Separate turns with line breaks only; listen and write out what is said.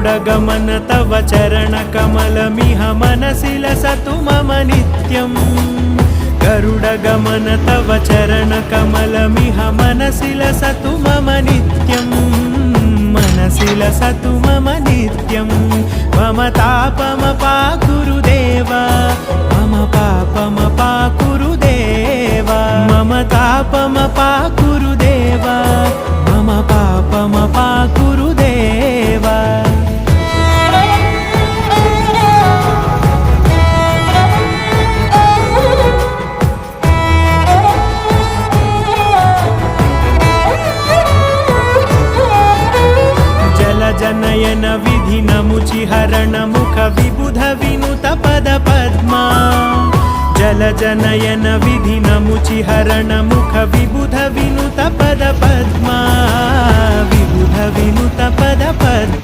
गरुडगमन तव चरणकमलमिह मनसि लसतु मम नित्यम् गरुडगमन तव चरणकमलमिह मनसि लसतु मम नित्यम् मनसि लसतु मम नित्यं मम तापमपाकुरुदेव मम पापमपाकुरुदेव मम तापमपाकुरुदेव मम पापमपाकुरुदेव जनयन विधि नमुचिहरण मुख विबुध विनुत पद पद्मा जल जनयन विधि नमुचिहरण मुख विबुध विनुत पद पद्मा विबुध विनुत पद पद्मा